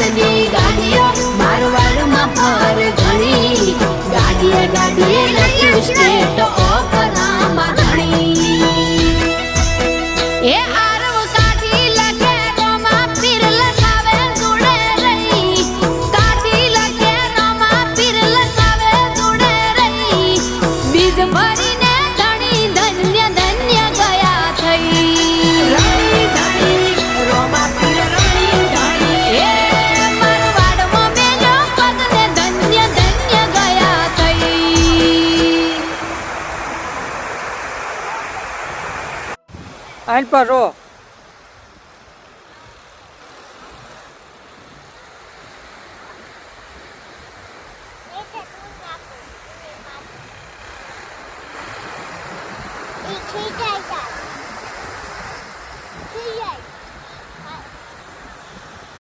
રથની ગાડીઓ મારવાડમાં ફર ઘણી ગાડીએ ગાડીએ લખ્યું સ્ટેટ ઓફ રામધણી એ આરવ કાઢી લખે રોમા પીર લખાવે જોડે રહી કાઢી લખે રોમા પીર લખાવે જોડે રહી બીજ ભરીને ધણી ધન્ય ધન્ય ગયા થઈ રાણી ધણી રોમા પીર રાણી ધણી એ મારવાડમાં મેલો પગને ધન્ય ધન્ય ગયા થઈ આઈન પર રો